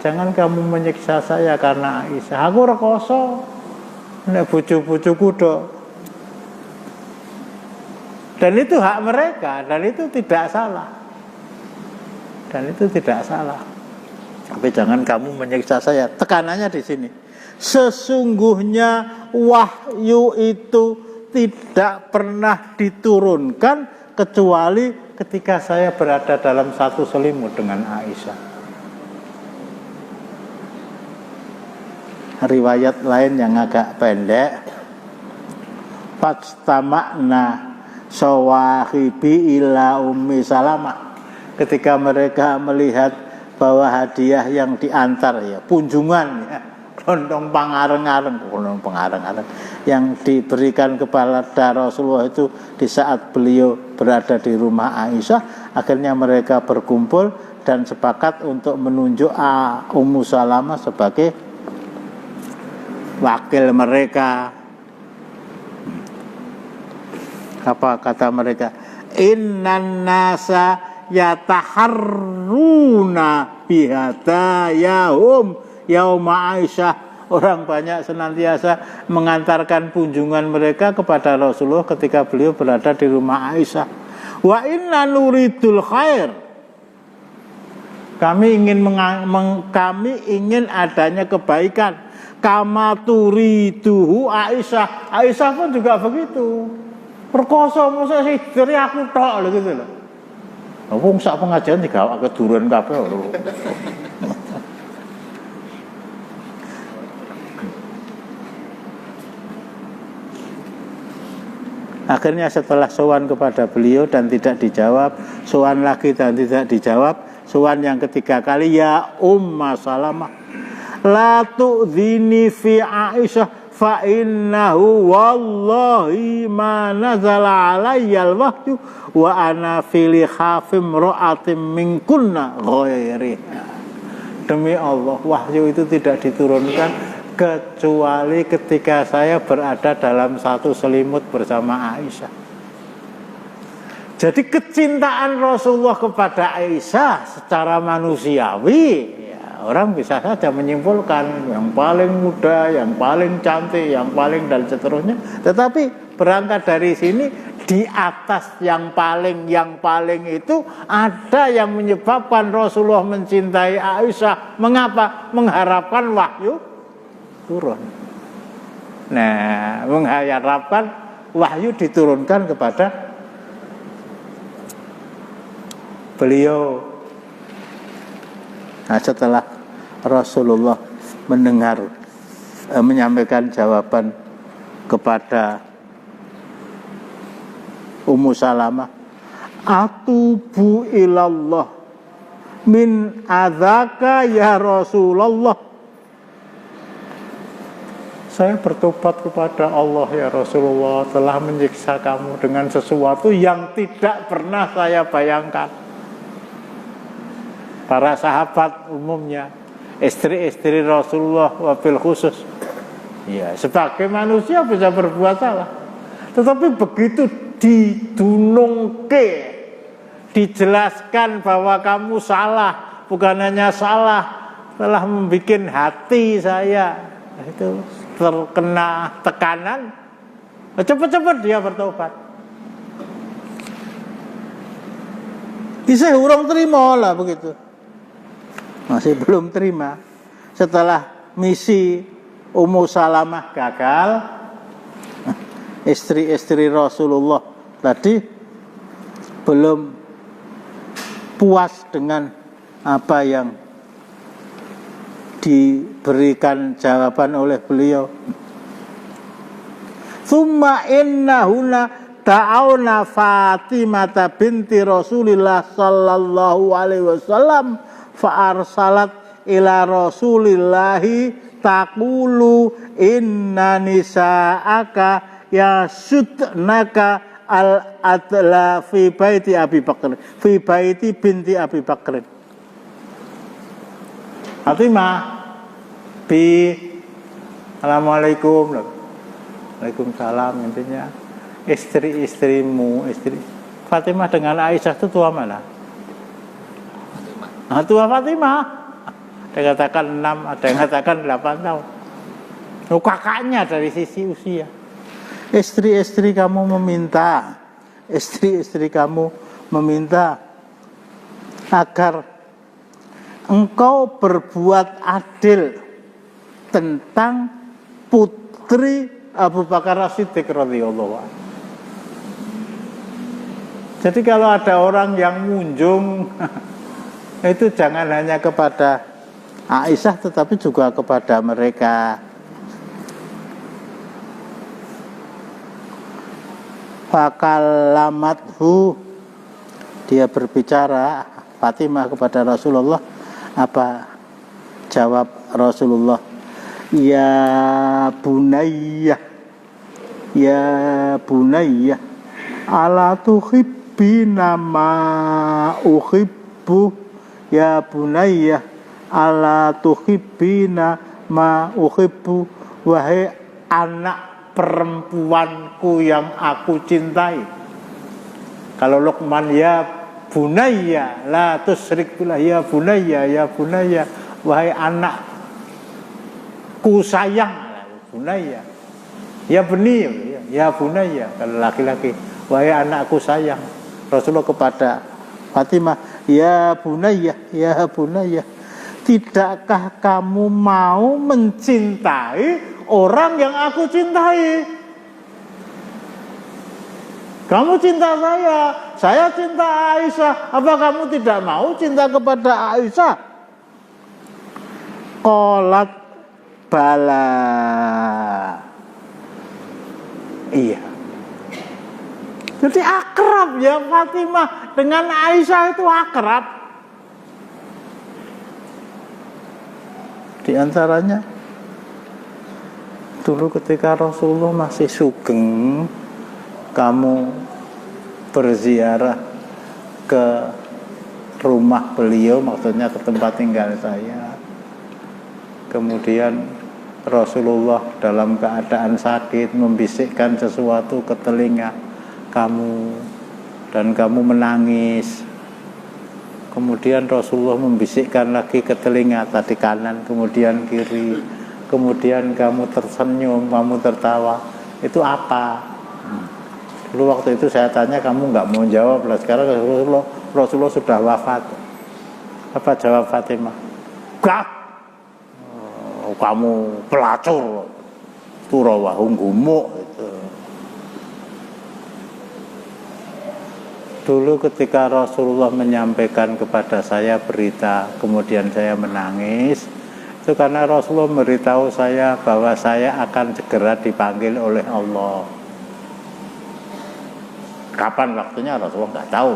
Jangan kamu menyiksa saya karena Aisyah. Aku rekoso nek bojo-bojoku dok. Dan itu hak mereka, dan itu tidak salah. Dan itu tidak salah. Tapi jangan kamu menyiksa saya. Tekanannya di sini. Sesungguhnya wahyu itu tidak pernah diturunkan kecuali ketika saya berada dalam satu selimut dengan Aisyah. Riwayat lain yang agak pendek, fatstama'na sawahibi ila Ummi Salamah, ketika mereka melihat bahwa hadiah yang diantar, ya kunjungan, ya kondong pangareng-areng yang diberikan kepada Rasulullah itu di saat beliau berada di rumah Aisyah, akhirnya mereka berkumpul dan sepakat untuk menunjuk Ummu Salamah sebagai wakil mereka. Apa kata mereka? Innan nasa yataharruna bihadayahum yauma Aisyah. Orang banyak senantiasa mengantarkan kunjungan mereka kepada Rasulullah ketika beliau berada di rumah Aisyah. Wa inna nuridul khair. Kami ingin adanya kebaikan. Kama turiduhu Aisyah. Aisyah pun juga begitu. Perkoso masa sih dari aku tok lho gitu lho. Wong sak pengajian digawak keduren kabeh lho. Akhirnya setelah sowan kepada beliau dan tidak dijawab, sowan lagi dan tidak dijawab, sowan yang ketiga kali, ya Umma Salamah, la tu'dhini fi Aisyah fa innahu wallahi ma nazala alayyal wahyu wa ana fi likhafim ra'atim minkunna ghairi. Demi Allah, wahyu itu tidak diturunkan kecuali ketika saya berada dalam satu selimut bersama Aisyah. Jadi kecintaan Rasulullah kepada Aisyah secara manusiawi, ya, orang bisa saja menyimpulkan yang paling muda, yang paling cantik, yang paling dan seterusnya. Tetapi berangkat dari sini, di atas yang paling itu ada yang menyebabkan Rasulullah mencintai Aisyah. Mengapa? Mengharapkan wahyu turun. Nah, mengharapkan wahyu diturunkan kepada beliau. Nah, setelah Rasulullah mendengar menyampaikan jawaban kepada Ummu Salamah, atubu ilallah min adzaka ya Rasulullah. Saya bertobat kepada Allah ya Rasulullah, telah menyiksa kamu dengan sesuatu yang tidak pernah saya bayangkan. Para sahabat umumnya istri-istri Rasulullah wabil khusus. Ya, sebagai manusia bisa berbuat salah. Tetapi begitu didunungke, dijelaskan bahwa kamu salah, bukan hanya salah, telah membuat hati saya itu terkena tekanan, cepat-cepat dia bertobat. Bisa urung terima lah begitu. Masih belum terima. Setelah misi Ummu Salamah gagal, istri-istri Rasulullah tadi belum puas dengan apa yang diberikan jawaban oleh beliau. Tsumma innahunna ta'awna Fatimah binti Rasulillah sallallahu alaihi wasallam fa arsalat ila Rasulillahi taqulu inna nisa'aka yasudnaka al-adla fi baiti Abi Bakr, fi baiti binti Abi Bakr. Fatimah bi Assalamualaikum. Waalaikumsalam. Intinya istri-istrimu, istri Fatimah dengan Aisyah itu tua mana? Fatimah. Tua Fatimah. Ada yang katakan 6, ada yang katakan 8 tahun. Kakaknya dari sisi usia. Istri-istri kamu meminta agar engkau berbuat adil tentang putri Abu Bakar As-Siddiq radhiyallahu anhu. Jadi kalau ada orang yang munjung itu jangan hanya kepada Aisyah tetapi juga kepada mereka. Fakalamathu, dia berbicara Fatimah kepada Rasulullah. Apa jawab Rasulullah? Ya bunayya ala tuhibbina ma uhibbu. Ya bunayya ala tuhibbina ma uhibbu. Wahai anak perempuanku yang aku cintai. Kalau Luqman, ya bunayya la tusyrik billah, ya bunayya wahai anakku sayang, bunayya. Ya beni, ya bunayya kalau laki-laki, wahai anakku sayang. Rasulullah kepada Fatimah, ya bunayya, tidakkah kamu mau mencintai orang yang aku cintai? Kamu cinta saya cinta Aisyah. Apa kamu tidak mau cinta kepada Aisyah? Qalat bala. Iya. Jadi akrab ya Fatimah dengan Aisyah itu akrab. Di antaranya dulu ketika Rasulullah masih sugeng, kamu berziarah ke rumah beliau, maksudnya ke tempat tinggal saya. Kemudian Rasulullah dalam keadaan sakit membisikkan sesuatu ke telinga kamu dan kamu menangis. Kemudian Rasulullah membisikkan lagi ke telinga tadi kanan, kemudian kiri. Kemudian kamu tersenyum, kamu tertawa. Itu apa? Dulu waktu itu saya tanya, kamu nggak mau jawab lah. Sekarang Rasulullah sudah wafat. Apa jawab Fatimah? Gak. Kamu pelacur. Turawahum gumuk. Dulu ketika Rasulullah menyampaikan kepada saya berita, kemudian saya menangis. Itu karena Rasulullah memberitahu saya bahwa saya akan segera dipanggil oleh Allah. Kapan waktunya Rasulullah nggak tahu.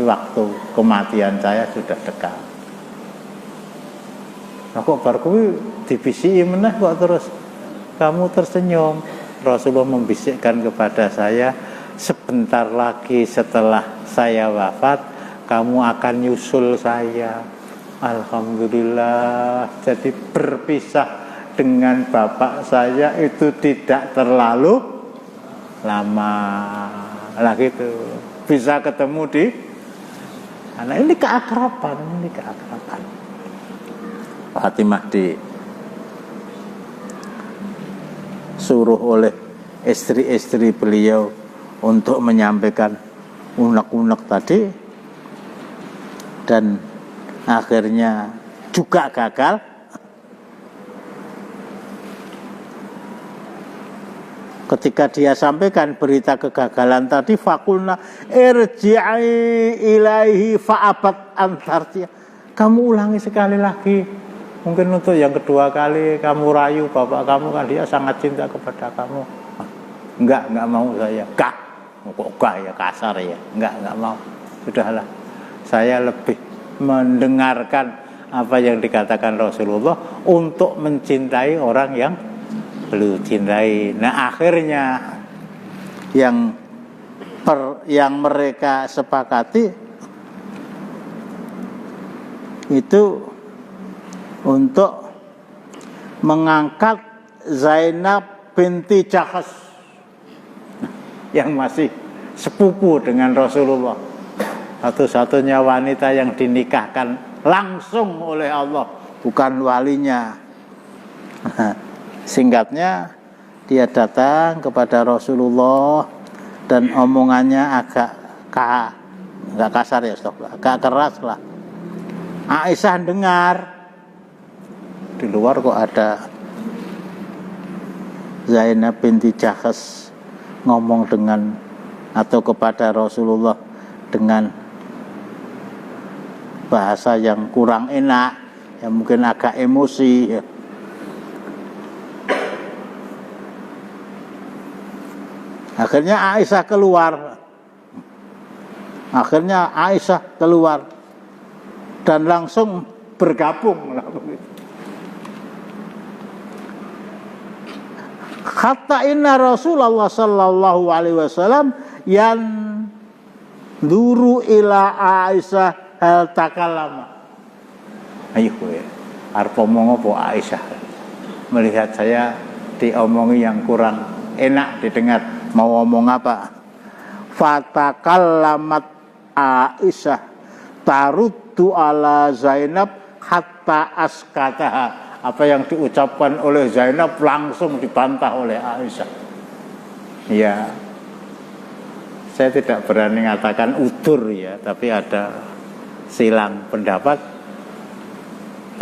Waktu kematian saya sudah dekat. Nah kok baru dibisiki meneh kok terus kamu tersenyum. Rasulullah membisikkan kepada saya, sebentar lagi setelah saya wafat, kamu akan nyusul saya. Alhamdulillah, jadi berpisah dengan bapak saya itu tidak terlalu lama lah gitu. Bisa ketemu di anak ini keakraban. Fatimah disuruh oleh istri-istri beliau untuk menyampaikan unek-unek tadi, dan akhirnya juga gagal. Ketika dia sampaikan berita kegagalan tadi, fakulna irji'i ilaihi fa'abat antartia. Kamu ulangi sekali lagi. Mungkin untuk yang kedua kali kamu rayu bapak kamu, kan dia sangat cinta kepada kamu. Enggak mau saya. Kok enggak ya, kasar ya. Enggak mau. Sudahlah. Saya lebih mendengarkan apa yang dikatakan Rasulullah untuk mencintai orang yang beliau cintai. Nah, akhirnya yang mereka sepakati itu untuk mengangkat Zainab binti Jahsh yang masih sepupu dengan Rasulullah, satu-satunya wanita yang dinikahkan langsung oleh Allah, bukan walinya. Singkatnya, dia datang kepada Rasulullah dan omongannya agak kasar ya, agak keras lah. Aisyah dengar, di luar kok ada Zainab binti Jahsh ngomong dengan atau kepada Rasulullah dengan bahasa yang kurang enak, yang mungkin agak emosi ya. Akhirnya Aisyah keluar dan langsung bergabung lah begitu. Kata inna Rasulullah sallallahu alaihi wasallam yang duru ila Aisyah hal takallama. Ayo ya, arep ngomong apa Aisyah? Melihat saya diomongi yang kurang enak didengar. Mau ngomong apa? Fatakallamat Aisyah taruddu ala Zainab hatta askataha. Apa yang diucapkan oleh Zainab langsung dibantah oleh Aisyah. Ya, saya tidak berani mengatakan udur ya, tapi ada silang pendapat.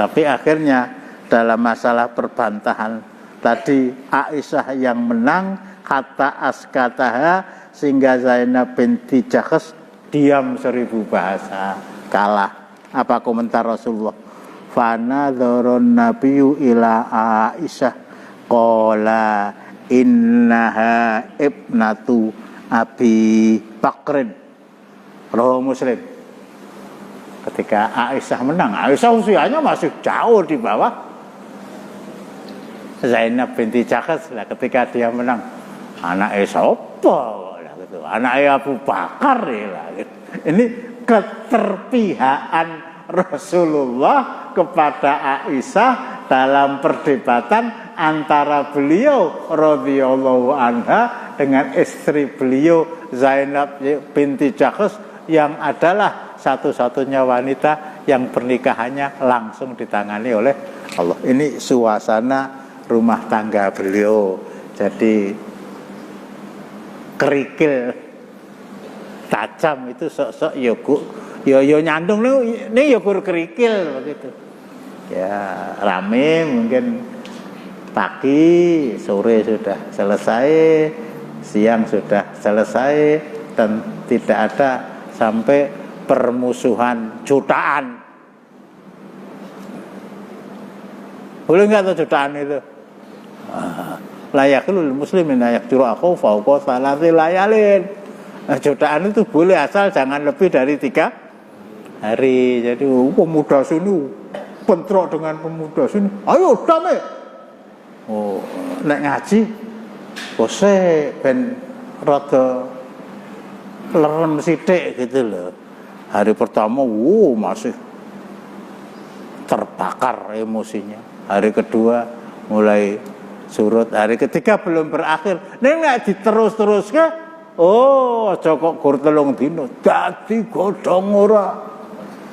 Tapi akhirnya dalam masalah perbantahan tadi Aisyah yang menang, kata askataha, sehingga Zainab binti Jahsh diam 1000 bahasa, kalah. Apa komentar Rasulullah? Fana dhoron nabiyyu ila Aisyah qala innaha ibnatu Abi Bakrin. Rawahu Muslim. Ketika Aisyah menang, Aisyah usianya masih jauh di bawah Zainab binti Jahsh lah. Ketika dia menang, anaknya sapa lah gitu, anaknya Abu Bakar lah gitu. Ini keterpihakan Rasulullah kepada Aisyah dalam perdebatan antara beliau radhiyallahu anha dengan istri beliau Zainab binti Jahsh yang adalah satu-satunya wanita yang pernikahannya langsung ditangani oleh Allah. Ini suasana rumah tangga beliau. Jadi kerikil tajam itu sok-sok yo nyandung nih yo kerikil begitu. Ya rame, mungkin pagi, sore sudah selesai, siang sudah selesai, dan tidak ada sampai permusuhan jutaan. Boleh nggak tuh jutaan itu? Layakul muslimin layak juru aku fauqa salati layalin. Jutaan itu boleh asal jangan lebih dari 3 hari. Jadi pemuda sini bentrok dengan pemuda sini, ayo damai. Oh, nek ngaji bose ben rada lerem sithik gitu loh. Hari pertama masih terbakar emosinya. Hari kedua mulai surut, hari ketiga belum berakhir. Nek nggak diterus-terus ke, oh aja kok gur 3 dina, dadi godhong ora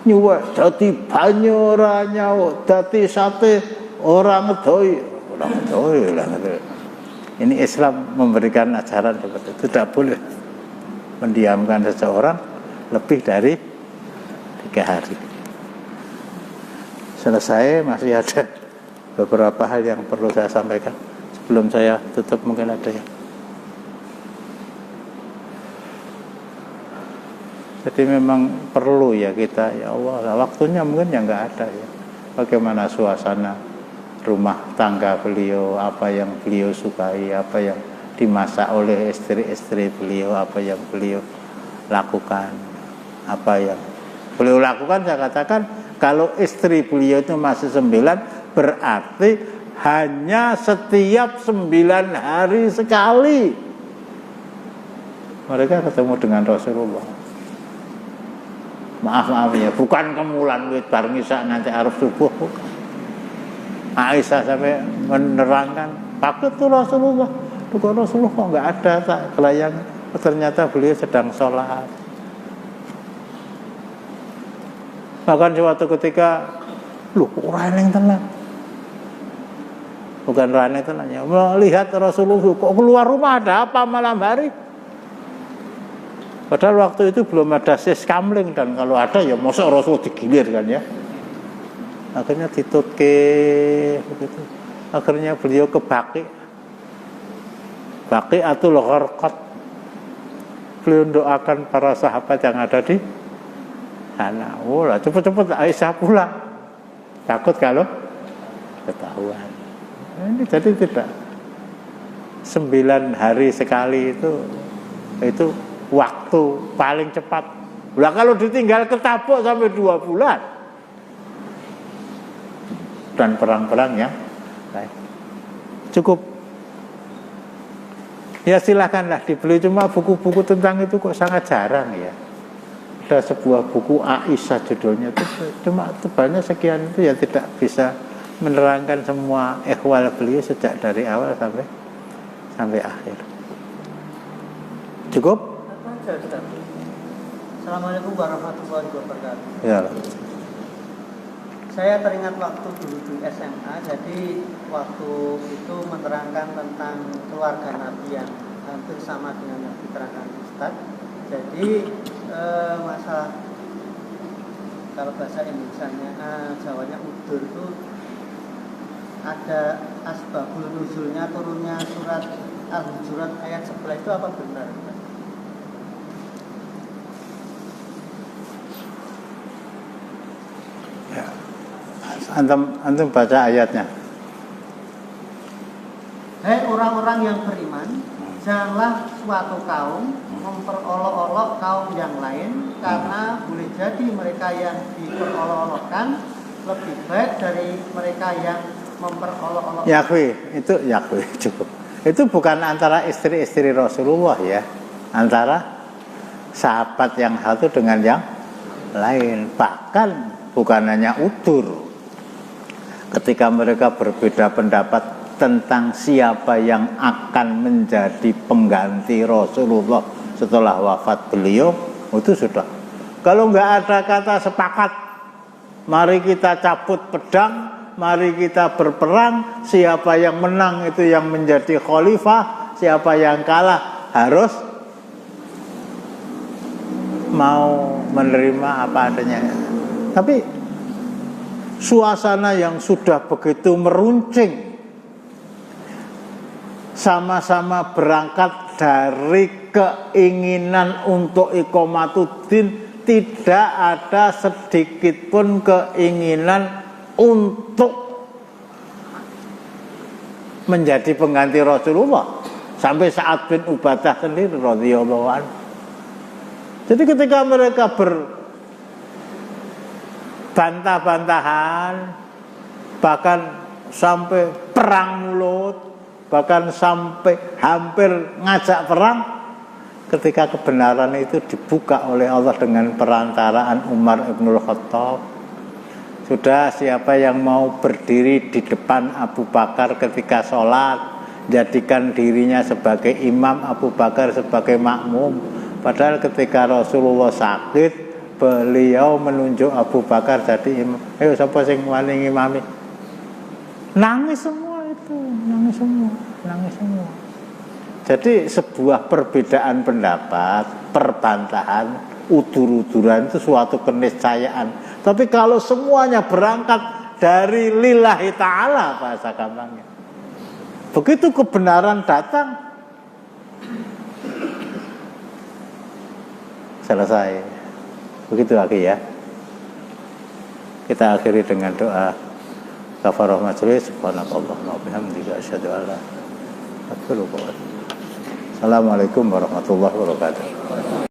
nyuwek, dadi banyu ora nyaut, dadi sate ora ngedoi, lah. Ini Islam memberikan ajaran seperti itu. Tidak boleh mendiamkan seseorang lebih dari 3 hari. Selesai, masih ada beberapa hal yang perlu saya sampaikan sebelum saya tutup. Mungkin ada ya. Jadi memang perlu ya kita, ya Allah, waktunya mungkin ya nggak ada ya. Bagaimana suasana rumah tangga beliau, apa yang beliau sukai, apa yang dimasak oleh istri-istri beliau, apa yang beliau lakukan, apa yang beliau lakukan. Saya katakan kalau istri beliau itu masih 9, berarti hanya setiap 9 hari sekali mereka ketemu dengan Rasulullah. Maaf ya, bukan kemulan wit bar ngisak nanti arep subuh, bukan. Aisyah sampai menerangkan, paket tuh Rasulullah. Tuh Rasulullah kok nggak ada tak kelayangan. Ternyata beliau sedang sholat. Bahkan suatu ketika, loh kok raneng tenan. Bukan raneng tenan ya, melihat Rasulullah kok keluar rumah ada apa malam hari. Padahal waktu itu belum ada siskamling, dan kalau ada ya mosok Rasul digilir kan ya. Akhirnya ditutke begitu. Akhirnya beliau ke Baqi'atul Gharqad. Beliau doakan para sahabat yang ada di sana. Oh lah, cepet-cepet Aisyah pulang. Takut kalau ketahuan. Ini jadi tidak 9 hari sekali itu waktu paling cepat. Lah kalau ditinggal ketabuk sampai 2 bulan. Dan perang-perang yang lain. Cukup. Ya silakanlah dibeli, cuma buku-buku tentang itu kok sangat jarang ya. Ada sebuah buku Aisyah judulnya itu cuma tebalnya sekian, itu ya tidak bisa menerangkan semua ihwal beliau sejak dari awal sampai akhir. Cukup? Assalamualaikum warahmatullahi wabarakatuh. Ya. Saya teringat waktu dulu di SMA, jadi waktu itu menerangkan tentang keluarga Nabi yang hampir sama dengan yang diterangkan Ustaz. Jadi masalah kalau bahasa Indonesianya, Jawanya udur itu ada asbabul nuzulnya, turunnya surat Al-Hujurat ayat 11 itu apa benar? Ya. Antum baca ayatnya. Hai orang-orang yang beriman, janganlah suatu kaum memperolok-olok kaum yang lain, karena boleh jadi mereka yang diperolok-olokkan lebih baik dari mereka yang memperolok-olok. Yakwi cukup. Itu bukan antara istri-istri Rasulullah ya, antara sahabat yang satu dengan yang lain. Bahkan bukan hanya udur. Ketika mereka berbeda pendapat tentang siapa yang akan menjadi pengganti Rasulullah setelah wafat beliau, itu sudah. Kalau nggak ada kata sepakat, mari kita cabut pedang, mari kita berperang, siapa yang menang itu yang menjadi khalifah, siapa yang kalah harus mau menerima apa adanya. Tapi suasana yang sudah begitu meruncing, sama-sama berangkat dari keinginan untuk iqamatuddin, tidak ada sedikit pun keinginan untuk menjadi pengganti Rasulullah. Sampai Sa'ad bin Ubadah sendiri radhiyallahu anhu. Jadi ketika mereka berbantah-bantahan, bahkan sampai perang mulut, bahkan sampai hampir ngajak perang, ketika kebenaran itu dibuka oleh Allah dengan perantaraan Umar ibnul Khattab, Sudah, siapa yang mau berdiri di depan Abu Bakar ketika sholat, jadikan dirinya sebagai imam, Abu Bakar sebagai makmum. Padahal ketika Rasulullah sakit, beliau menunjuk Abu Bakar jadi imam. Ayo siapa sing wani ngimami? Nangis semua itu, nangis semua. Jadi sebuah perbedaan pendapat, perbantahan, udur-uduran itu suatu keniscayaan. Tapi kalau semuanya berangkat dari lillahi ta'ala, bahasa gampangnya, begitu kebenaran datang, selesai. Begitu lagi ya. Kita akhiri dengan doa kafarah majelis. Subhanallah wa bihamdika asyhadu an la ilaha illa anta astaghfiruka wa atubu ilaik. Assalamualaikum warahmatullahi wabarakatuh.